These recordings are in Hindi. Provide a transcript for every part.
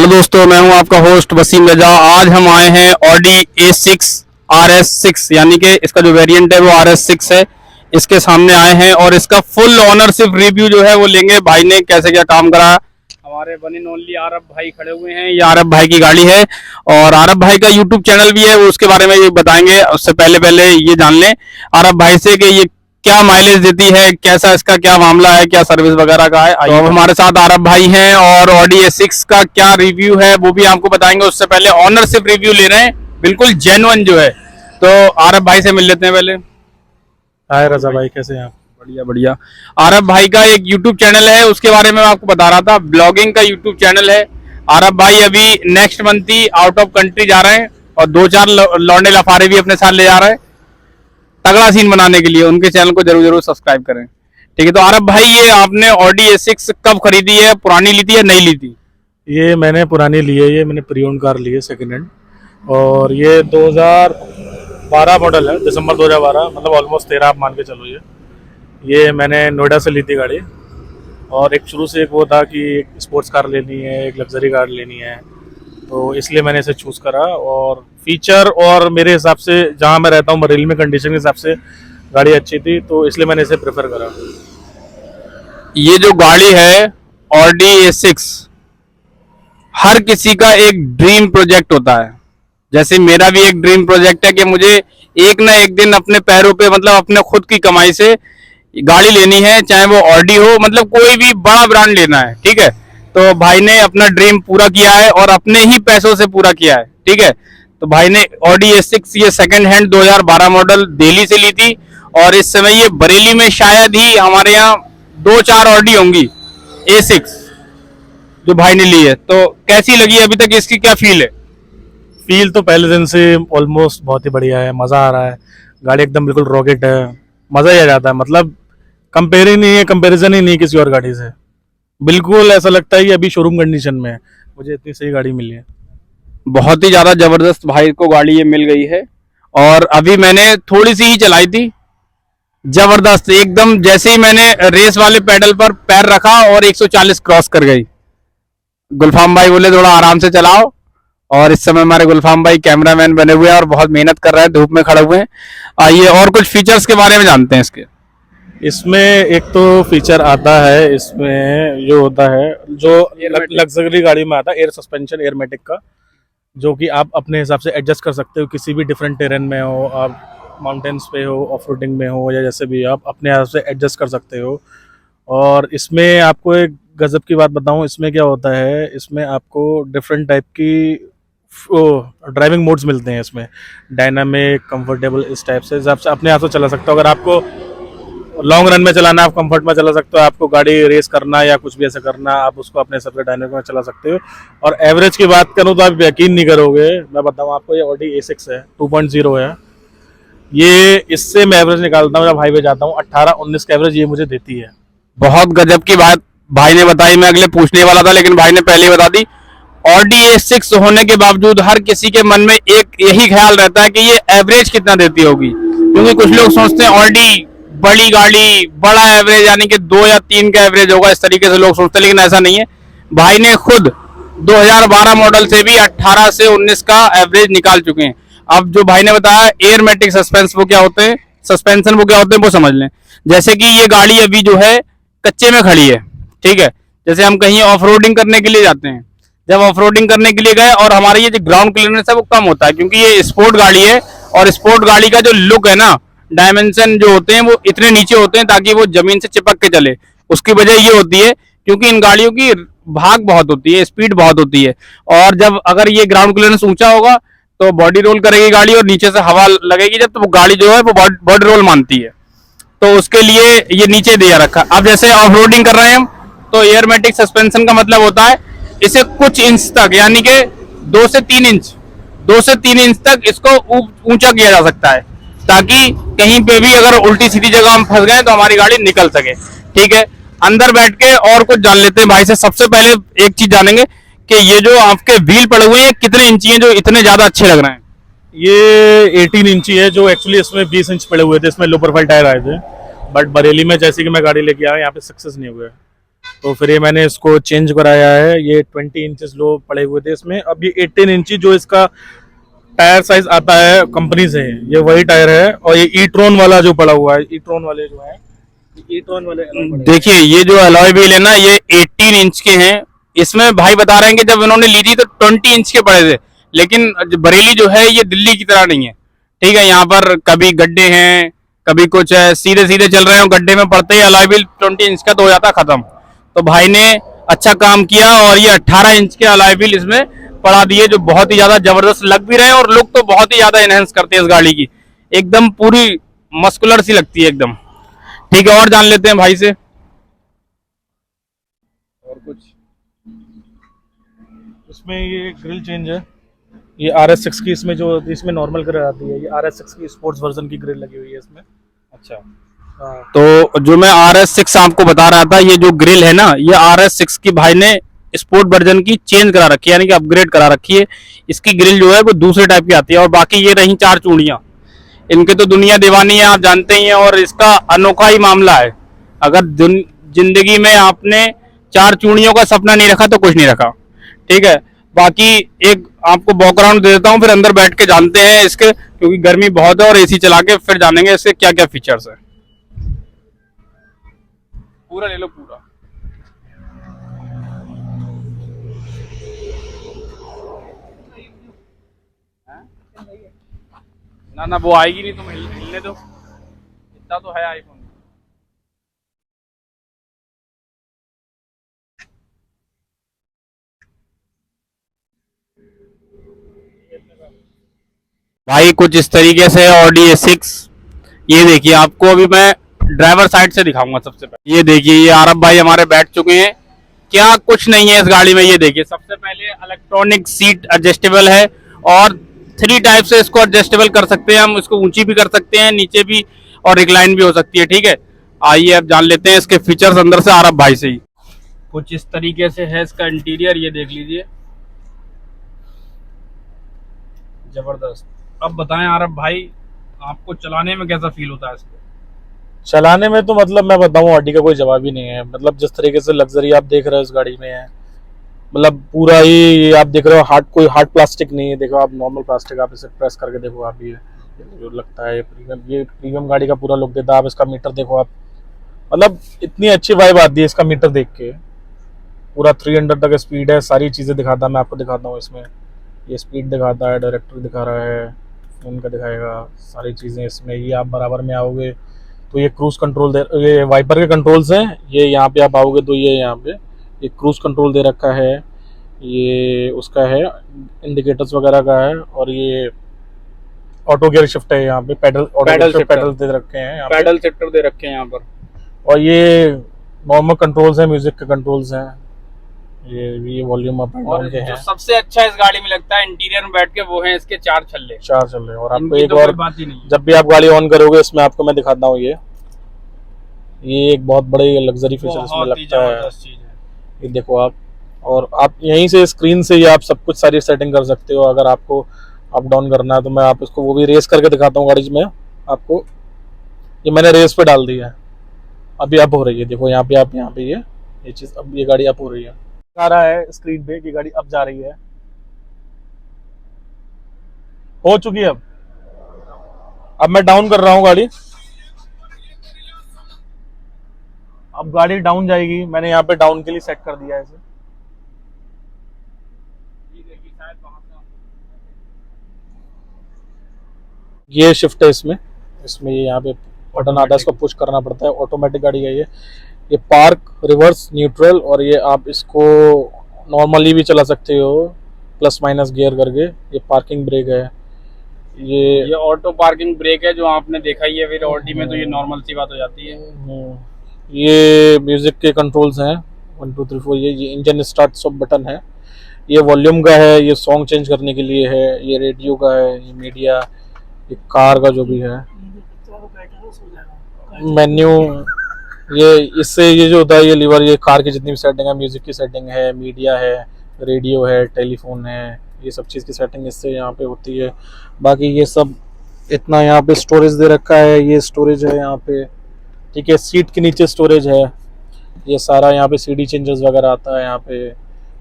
हेलो दोस्तों, मैं हूं आपका होस्ट वसीम रजा। आज हम आए हैं ऑडी A6 RS6 यानी कि इसका जो वेरिएंट है वो RS6 है। इसके सामने आए हैं और इसका फुल ऑनरशिप रिव्यू जो है वो लेंगे। भाई ने कैसे क्या काम करा। हमारे वन एंड ओनली आरब भाई खड़े हुए हैं। ये आरब भाई की गाड़ी है और आरब भाई का यूट्यूब चैनल भी है, वो उसके बारे में ये बताएंगे। उससे पहले ये जान लें आरब भाई से कि ये क्या माइलेज देती है, कैसा इसका क्या मामला है, क्या सर्विस वगैरह का है। तो अब हमारे साथ आरब भाई हैं और ऑडी A6 का क्या रिव्यू है वो भी आपको बताएंगे। उससे पहले ऑनरशिप रिव्यू ले रहे हैं, बिल्कुल जेन्युइन जो है। तो आरब भाई से मिल लेते हैं पहले। हाय रजा भाई, कैसे हैं आप? बढ़िया बढ़िया। आरब भाई का एक यूट्यूब चैनल है, उसके बारे में मैं आपको बता रहा था। ब्लॉगिंग का यूट्यूब चैनल है। आरब भाई अभी next month he out of country जा रहे हैं और 2-4 लौंडे लफारे भी अपने साथ ले जा रहे हैं तगड़ा सीन बनाने के लिए। उनके चैनल को जरूर सब्सक्राइब करें। ठीक है, तो आरब भाई ये आपने ऑडी A6 कब खरीदी है? पुरानी ली थी या नई ली थी? ये मैंने पुरानी ली है, ये मैंने प्री ओन्ड कार ली है सेकेंड हैंड। और ये 2012 मॉडल है, दिसंबर 2012, मतलब ऑलमोस्ट 13 आप मान के चलो। ये मैंने नोएडा से ली थी गाड़ी। और एक शुरू से एक वो था कि एक स्पोर्ट्स कार लेनी है, एक लग्जरी कार लेनी है, तो इसलिए मैंने इसे चूज़ करा। और फीचर और मेरे हिसाब से जहाँ मैं रहता हूँ बरेली में कंडीशन के हिसाब से गाड़ी अच्छी थी, तो इसलिए मैंने इसे प्रेफर करा। ये जो गाड़ी है ऑडी A6 हर किसी का एक ड्रीम प्रोजेक्ट होता है। जैसे मेरा भी एक ड्रीम प्रोजेक्ट है कि मुझे एक ना एक दिन अपने पैरों पे, मतलब अपने खुद की कमाई से गाड़ी लेनी है, चाहे वो ऑडी हो, मतलब कोई भी बड़ा ब्रांड लेना है। ठीक है, तो भाई ने अपना ड्रीम पूरा किया है और अपने ही पैसों से पूरा किया है। ठीक है, तो भाई ने ऑडी A6 ये सेकंड हैंड 2012 मॉडल दिल्ली से ली थी और इस समय ये बरेली में शायद ही हमारे यहाँ 2-4 ऑडी होंगी A6 जो भाई ने ली है। तो कैसी लगी अभी तक, इसकी क्या फील है? फील तो पहले दिन से ऑलमोस्ट बहुत ही बढ़िया है, मज़ा आ रहा है। गाड़ी एकदम बिल्कुल रॉकेट है, मज़ा ही आ जाता है। मतलब कंपेरिजन ही नहीं किसी और गाड़ी से। बिल्कुल ऐसा लगता है कि अभी शोरूम कंडीशन में है। मुझे इतनी सही गाड़ी मिली है। बहुत ही ज्यादा जबरदस्त भाई को गाड़ी ये मिल गई है और अभी मैंने थोड़ी सी ही चलाई थी, जबरदस्त एकदम। जैसे ही मैंने रेस वाले पेडल पर पैर रखा और 140 क्रॉस कर गई। गुलफाम भाई बोले थोड़ा आराम से चलाओ, और इस समय हमारे गुलफाम भाई कैमरामैन बने हुए हैं और बहुत मेहनत कर रहे हैं, धूप में खड़े हुए हैं। आइए और कुछ फीचर्स के बारे में जानते हैं इसके। इसमें एक तो फीचर आता है, इसमें जो होता है, जो लग्जरी गाड़ी में आता है, एयर सस्पेंशन एयरमेटिक का, जो कि आप अपने हिसाब से एडजस्ट कर सकते हो। किसी भी डिफरेंट टेरेन में हो, आप माउंटेन्स पे हो, ऑफ रोडिंग में हो, या जैसे भी आप अपने हिसाब से एडजस्ट कर सकते हो। और इसमें आपको एक गजब की बात बताऊं, इसमें क्या होता है, इसमें आपको डिफरेंट टाइप की ड्राइविंग मोड्स मिलते हैं। इसमें डायनामिक, कंफर्टेबल, इस टाइप से हिसाब से अपने हाथ से चला सकते हो। अगर आपको लॉन्ग रन में चलाना, आप कंफर्ट में चला सकते हो। आपको गाड़ी रेस करना या कुछ भी ऐसा करना, आप उसको अपने हिसाब से डायनामिक में चला सकते हो। और एवरेज की बात करूं तो आप यकीन नहीं करोगे, मैं बताऊं आपको, ये ऑडी A6 है, 2.0 है। ये इससे मैं एवरेज निकालता हूँ जब हाईवे जाता हूँ, 18-19 का एवरेज ये मुझे देती है। बहुत गजब की बात भाई ने बताई। मैं अगले पूछने वाला था लेकिन भाई ने पहले ही बता दी। ऑडी A6 होने के बावजूद हर किसी के मन में एक यही ख्याल रहता है कि ये एवरेज कितना देती होगी, क्योंकि कुछ लोग सोचते हैं ऑडी बड़ी गाड़ी, बड़ा एवरेज यानी कि 2 या 3 का एवरेज होगा, इस तरीके से लोग सोचते हैं, लेकिन ऐसा नहीं है। भाई ने खुद 2012 मॉडल से भी 18 से 19 का एवरेज निकाल चुके हैं। अब जो भाई ने बताया एयरमेटिक सस्पेंस वो क्या होते हैं, सस्पेंशन वो क्या होते हैं, वो समझ लें। जैसे कि ये गाड़ी अभी जो है कच्चे में खड़ी है। ठीक है, जैसे हम कहीं ऑफ रोडिंग करने के लिए जाते हैं, जब ऑफ रोडिंग करने के लिए गए और हमारी ये जो ग्राउंड क्लियरेंस है वो कम होता है, क्योंकि ये स्पोर्ट गाड़ी है और स्पोर्ट गाड़ी का जो लुक है ना, डायमेंशन जो होते हैं वो इतने नीचे होते हैं ताकि वो जमीन से चिपक के चले। उसकी वजह ये होती है क्योंकि इन गाड़ियों की भाग बहुत होती है, स्पीड बहुत होती है, और जब अगर ये ग्राउंड क्लियरेंस ऊंचा होगा तो बॉडी रोल करेगी गाड़ी और नीचे से हवा लगेगी जब, तो वो गाड़ी जो है वो बॉडी रोल मानती है, तो उसके लिए ये नीचे दिया रखा। अब जैसे ऑफ रोडिंग कर रहे हैं हम, तो एयरमेटिक सस्पेंशन का मतलब होता है इसे कुछ इंच तक, यानी कि 2 से 3 इंच तक इसको ऊंचा किया जा सकता है, ताकि कहीं पे भी अगर उल्टी सीधी जगह हम फंस गए तो हमारी गाड़ी निकल सके। ठीक है, अंदर बैठ के और कुछ जान लेते हैं भाई से। सबसे पहले एक चीज जानेंगे कि ये जो आपके व्हील पड़े हुए हैं कितने इंची हैं जो इतने ज्यादा अच्छे लग रहे हैं? ये 18 इंची है, जो एक्चुअली इसमें 20 इंच पड़े हुए थे, इसमें लो प्रोफाइल टायर आए थे। बट बरेली में जैसे कि मैं गाड़ी लेके आया, यहाँ पे सक्सेस नहीं हुए। तो फिर ये मैंने इसको चेंज कराया है। ये 20 इंचेस लो पड़े हुए थे इसमें, अब ये 18 इंची जो इसका टायर साइज आता है कंपनी से, ये वही टायर है। और ये ई ट्रोन वाला जो पड़ा हुआ है, ई ट्रोन वाले जो है, ई ट्रोन वाले देखिए ये जो अलॉय व्हील है ना, ये 18 इंच के हैं। इसमें भाई बता रहे हैं कि जब इन्होंने ली थी तो 20 इंच के पड़े थे, लेकिन बरेली जो है ये दिल्ली की तरह नहीं है। ठीक है, यहाँ पर कभी गड्ढे हैं, कभी कुछ है, सीधे सीधे चल रहे हो, गड्ढे में पड़ते ही अलॉय व्हील 20 इंच का तो हो जाता खत्म। तो भाई ने अच्छा काम किया और ये 18 इंच के अलॉय व्हील इसमें पड़ा दिए, जो बहुत ही ज्यादा जबरदस्त लग भी रहे हैं और लुक तो बहुत ही ज्यादा एनहेंस करते हैं इस गाड़ी की। एकदम पूरी मस्कुलर सी लगती है एकदम। ठीक है, और जान लेते हैं भाई से और कुछ। इसमें ये ग्रिल चेंज है, ये RS6 की, इसमें जो इसमें नॉर्मल ग्रिल आती है, ये RS6 की स्पोर्ट्स वर्जन की ग्रिल लगी हुई है इसमें। अच्छा, हाँ। तो जो मैं RS6 आपको बता रहा था, ये जो ग्रिल है ना, ये RS6 की भाई ने स्पोर्ट वर्जन की चेंज करा रखी है, यानी कि अपग्रेड करा रखी है। इसकी ग्रिल जो है वो दूसरे टाइप की आती है। और बाकी ये रही 4 चूड़ियां, इनके तो दुनिया दीवानी है, आप जानते ही हैं। और इसका अनोखा ही मामला है, अगर जिंदगी में आपने 4 चूड़ियों का सपना नहीं रखा तो कुछ नहीं रखा। ठीक है, बाकी एक आपको बैकग्राउंड दे देता हूँ, फिर अंदर बैठ के जानते हैं इसके, क्योंकि गर्मी बहुत है और एसी चला के फिर जानेंगे इसके क्या क्या फीचर्स है। पूरा ले लो पूरा। ना ना वो आएगी नहीं, तुम हिलने दो, इतना तो है आईफोन। भाई कुछ इस तरीके से ऑडी A6, ये देखिए आपको अभी मैं ड्राइवर साइड से दिखाऊंगा। सबसे पहले ये देखिए, ये आरब भाई हमारे बैठ चुके हैं। क्या कुछ नहीं है इस गाड़ी में, ये देखिए। सबसे पहले इलेक्ट्रॉनिक सीट एडजस्टेबल है और 3 टाइप से इसको एडजस्टेबल कर सकते हैं हम। इसको ऊंची भी कर सकते हैं, नीचे भी, और रिक्लाइन भी हो सकती है। ठीक है, आइए अब जान लेते हैं इसके फीचर्स अंदर से आरब भाई से ही। कुछ इस तरीके से है इसका इंटीरियर, ये देख लीजिए, जबरदस्त। अब बताएं आरब भाई, आपको चलाने में कैसा फील होता है इसको? चलाने में तो मतलब मैं बताऊं, ऑडी का कोई जवाब ही नहीं है। मतलब जिस तरीके से लग्जरी आप देख रहे हो इस गाड़ी में है, मतलब पूरा ही आप देख रहे हो, कोई हार्ड प्लास्टिक नहीं है। देखो आप, नॉर्मल प्लास्टिक, आप इसे प्रेस करके देखो आप, ये जो लगता है ये प्रीमियम गाड़ी का पूरा लुक देता है। आप इसका मीटर देखो आप, मतलब इतनी अच्छी वाइब आती है इसका मीटर देख के। पूरा 300 तक स्पीड है, सारी चीज़ें दिखाता है। मैं आपको दिखाता हूँ इसमें, ये स्पीड दिखाता है, डायरेक्टर दिखा रहा है, फोन का दिखाएगा, सारी चीज़ें इसमें। ये आप बराबर में आओगे तो ये क्रूज कंट्रोल ये वाइपर के कंट्रोल्स हैं। ये यहाँ पे आप आओगे तो ये यहाँ पे ये क्रूज कंट्रोल दे रखा है, ये उसका है, इंडिकेटर्स वगैरह का है। और ये ऑटो गियर शिफ्ट है, यहाँ पे पैडल पैडल दे रखे हैं, पैडल शिफ्टर दे रखे हैं यहाँ पर। और ये नॉर्मल कंट्रोल्स हैं, म्यूजिक के कंट्रोल्स हैं। ये वॉल्यूम अप एंड डाउन के हैं। जो सबसे अच्छा इस गाड़ी में लगता है इंटीरियर में बैठ के, वो है इसके 4 छल्ले। 4 चल रहे हैं। और आपको इनकी एक तो और कोई बात ही नहीं है। जब भी आप गाड़ी ऑन करोगे, इसमें आपको मैं दिखाता हूँ, ये एक बहुत बड़े लग्जरी फीचर इसमें लगता है। ये देखो आप, और आप यहीं से स्क्रीन से ही आप सब कुछ सारी सेटिंग कर सकते हो। अगर आपको अप डाउन करना है तो मैं आप इसको वो भी रेस करके दिखाता हूँ गाड़ी में आपको। ये मैंने रेस पे डाल दिया है, अभी अप हो रही है। देखो यहाँ पे आप, यहाँ पे ये चीज़, अब ये गाड़ी अप हो रही है, आ रहा है स्क्रीन पे कि गाड़ी अप जा रही है, हो चुकी है। अब मैं डाउन कर रहा हूँ गाड़ी, अब गाड़ी डाउन जाएगी। मैंने यहाँ पे डाउन के लिए सेट कर दिया है इसे। ये शिफ्ट है इसमें, ये यहाँ पे बटन आता है, इसको पुश करना पड़ता है। ऑटोमेटिक गाड़ी है ये पार्क, रिवर्स, न्यूट्रल, और ये आप इसको नॉर्मली भी चला सकते हो, प्लस माइनस गियर करके। ये पार्किंग ब्रेक है, ये ऑटो पार्किंग ब्रेक है, जो आपने देखा ही है। फिर ऑडी में तो ये नॉर्मल सी बात हो जाती है। ये म्यूजिक के कंट्रोल्स हैं, 1 2 3 4। ये इंजन स्टार्ट सब बटन है। ये वॉल्यूम का है, ये सॉन्ग चेंज करने के लिए है। ये रेडियो का है, ये मीडिया, ये कार का जो भी है, मेन्यू। ये इससे ये जो होता है, ये लीवर, ये कार की जितनी भी सेटिंग है, म्यूजिक की सेटिंग है, मीडिया है, रेडियो है, टेलीफोन है, ये सब चीज़ की सेटिंग इससे यहाँ पे होती है। बाकी ये सब इतना यहाँ पे स्टोरेज दे रखा है, ये स्टोरेज है यहाँ पे। ठीक है, सीट के नीचे स्टोरेज है। ये सारा यहाँ पे सीडी चेंजेस वगैरह आता है। यहाँ पे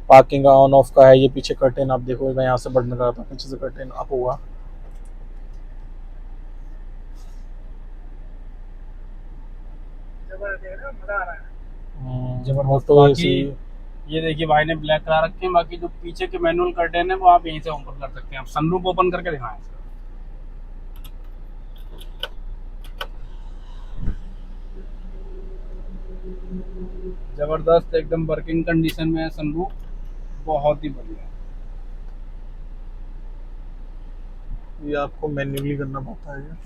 पार्किंग का ऑन ऑफ का है। ये पीछे कर्टेन आप देखो, मैं यहाँ से बटन लगाता हूँ, पीछे से कर्टेन अप हुआ। जबरदस्त। ऑटो बाकी एसी। ये देखिए भाई ने ब्लैक करा रखे हैं। बाकी जो पीछे के मैनुअल कर्टेन है वो आप यहीं से ओपन कर सकते हैं। आप सनरूफ ओपन करके दिखाएं। जबरदस्त, एकदम वर्किंग कंडीशन में है सनरूफ, बहुत ही बढ़िया। ये आपको मैन्युअली करना पड़ता है।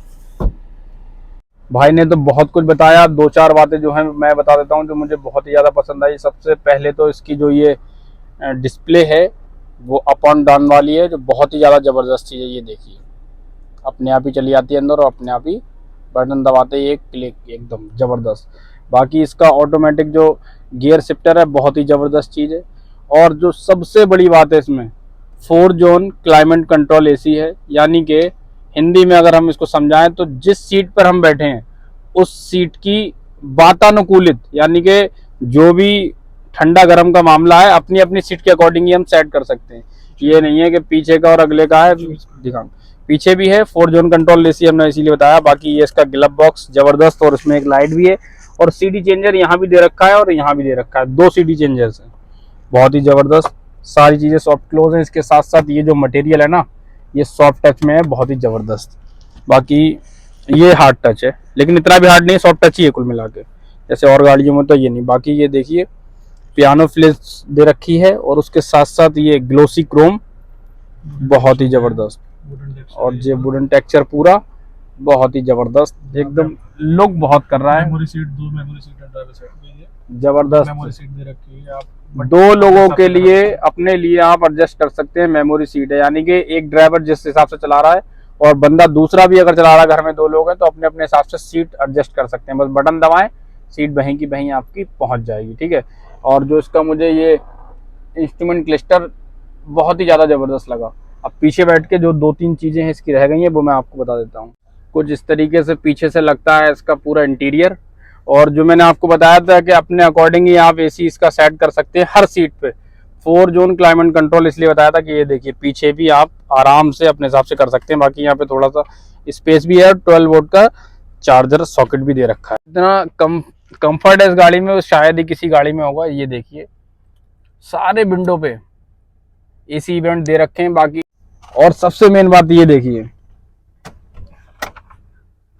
भाई ने तो बहुत कुछ बताया। दो चार बातें जो हैं मैं बता देता हूँ जो मुझे बहुत ही ज़्यादा पसंद आई। सबसे पहले तो इसकी जो ये डिस्प्ले है वो अप एंड डाउन वाली है, जो बहुत ही ज़्यादा ज़बरदस्त चीज़ है। ये देखिए अपने आप ही चली जाती है अंदर और अपने आप ही बटन दबाते ही एक क्लिक, एकदम ज़बरदस्त। बाकी इसका ऑटोमेटिक जो गियर शिफ्टर है बहुत ही ज़बरदस्त चीज़ है। और जो सबसे बड़ी बात है इसमें 4 जोन क्लाइमेट कंट्रोल एसी है, यानी कि हिंदी में अगर हम इसको समझाएं तो जिस सीट पर हम बैठे हैं उस सीट की वातानुकूलित, यानी कि जो भी ठंडा गर्म का मामला है अपनी अपनी सीट के अकॉर्डिंग ही हम सेट कर सकते हैं। ये नहीं है कि पीछे का और अगले का है। दिखाऊं, पीछे भी है 4 जोन कंट्रोल एसी, हमने इसीलिए बताया। बाकी ये इसका ग्लब बॉक्स जबरदस्त, और इसमें एक लाइट भी है और सीडी चेंजर यहाँ भी दे रखा है और यहाँ भी दे रखा है। 2 सीडी चेंजर्स है, बहुत ही जबरदस्त। सारी चीजें सॉफ्ट क्लोज हैं। इसके साथ साथ ये जो मटेरियल है ना, ये सॉफ्ट टच में है, बहुत ही जबरदस्त। बाकी ये हार्ड टच है, लेकिन इतना भी हार्ड नहीं है, सॉफ्ट टच ही है कुल मिला के, जैसे और गाड़ियों में तो ये नहीं। बाकी ये देखिए पियानो फ्लेस दे रखी है और उसके साथ साथ ये ग्लोसी क्रोम, बहुत ही जबरदस्त। और ये वुडन टेक्सचर पूरा बहुत ही जबरदस्त, एकदम लुक बहुत कर रहा है। मेमोरी सीट, 2 मेमोरी सीट है ड्राइवर साइड पे। ये जबरदस्त। मेमोरी सीट दे रखी है। आप 2 लोगों के लिए अपने लिए आप एडजस्ट कर सकते हैं। मेमोरी सीट है, यानी कि एक ड्राइवर जिस हिसाब से चला रहा है और बंदा दूसरा भी अगर चला रहा है, घर में 2 लोग हैं तो अपने अपने हिसाब से सीट एडजस्ट कर सकते हैं। बस बटन दबाएं, सीट वहीं की वहीं आपकी पहुंच जाएगी, ठीक है। और जो इसका मुझे ये इंस्ट्रूमेंट क्लस्टर बहुत ही ज़्यादा ज़बरदस्त लगा। अब पीछे बैठ के जो 2-3 चीज़ें हैं इसकी रह गई हैं वो मैं आपको बता देता हूँ। कुछ इस तरीके से पीछे से लगता है इसका पूरा इंटीरियर। और जो मैंने आपको बताया था कि अपने अकॉर्डिंग ही आप एसी इसका सेट कर सकते हैं हर सीट पे। 4 जोन क्लाइमेट कंट्रोल इसलिए बताया था कि ये देखिए पीछे भी आप आराम से अपने हिसाब से कर सकते हैं। बाकी यहाँ पे थोड़ा सा स्पेस भी है, 12 वोल्ट का चार्जर सॉकेट भी दे रखा है। इतना कंफर्ट है इस गाड़ी में शायद ही किसी गाड़ी में होगा। ये देखिए सारे विंडो पे एसी इवेंट दे रखे हैं। बाकी और सबसे मेन बात ये देखिए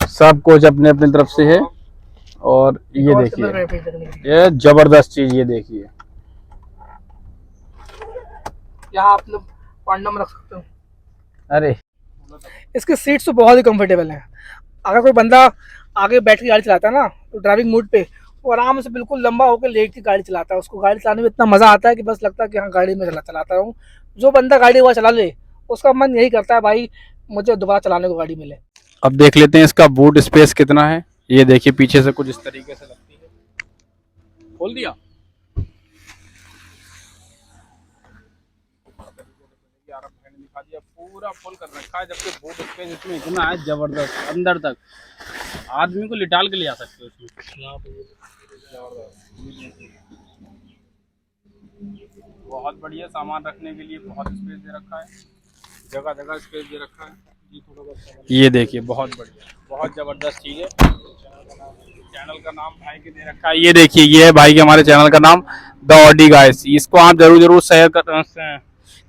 सब कुछ अपने अपने तरफ से है। और ये देखिए ये जबरदस्त चीज, ये देखिए यहाँ आप लोग पांडम रख सकते हो। अरे इसके सीट्स तो बहुत ही कंफर्टेबल हैं। अगर कोई बंदा आगे बैठ के गाड़ी चलाता है ना तो ड्राइविंग मोड पे वो आराम से बिल्कुल लंबा होकर लेट के गाड़ी चलाता है। उसको गाड़ी चलाने में इतना मज़ा आता है कि बस लगता है कि हाँ गाड़ी में चलाता हूँ। जो बंदा गाड़ी वहाँ चला ले उसका मन यही करता है भाई मुझे दोबारा चलाने को गाड़ी मिले। अब देख लेते हैं इसका बूट स्पेस कितना है। ये देखिए पीछे से कुछ इस तरीके से लगती है। खोल दिया, दिखा दिया, पूरा फुल कर रखा है। जबकि बूट स्पेस इसमें इतना है जबरदस्त, अंदर तक आदमी को लिटाल के ले आ सकते हो इसमें। बहुत बढ़िया, सामान रखने के लिए बहुत स्पेस दे रखा है, जगह जगह स्पेस दे रखा है। ये देखिए बहुत बढ़िया, बहुत जबरदस्त चीज है। चैनल का नाम भाई के दे रखा है। ये देखिए ये है भाई के हमारे चैनल का नाम द ऑडी गाइस। इसको आप जरूर शेयर कर,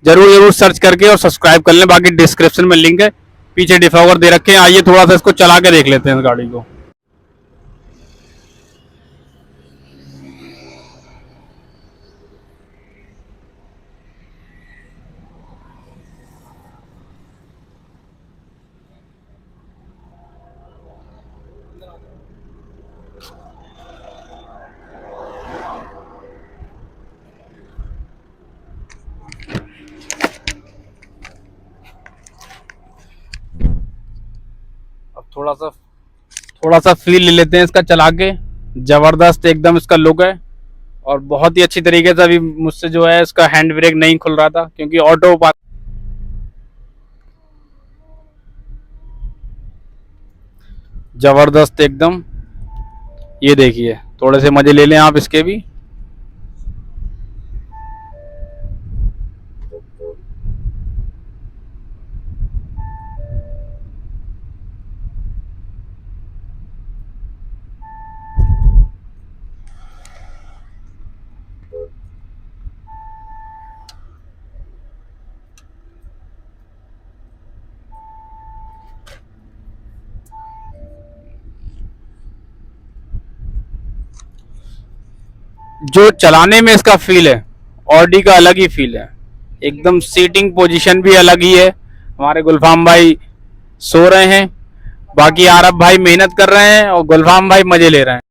जरूर सर्च करके और सब्सक्राइब कर लें। बाकी डिस्क्रिप्शन में लिंक है, पीछे डिफॉगर दे रखे हैं। आइए थोड़ा सा इसको चला के देख लेते हैं इस गाड़ी को। अब थोड़ा सा फील ले लेते हैं इसका चला के। जबरदस्त एकदम इसका लुक है और बहुत ही अच्छी तरीके से अभी मुझसे जो है इसका हैंड ब्रेक नहीं खुल रहा था क्योंकि ऑटो जबरदस्त एकदम। ये देखिए थोड़े से मजे ले लें आप इसके भी। जो चलाने में इसका फील है, ऑडी का अलग ही फील है, एकदम सीटिंग पोजीशन भी अलग ही है। हमारे गुलफाम भाई सो रहे हैं, बाकी आरब भाई मेहनत कर रहे हैं और गुलफाम भाई मजे ले रहे हैं।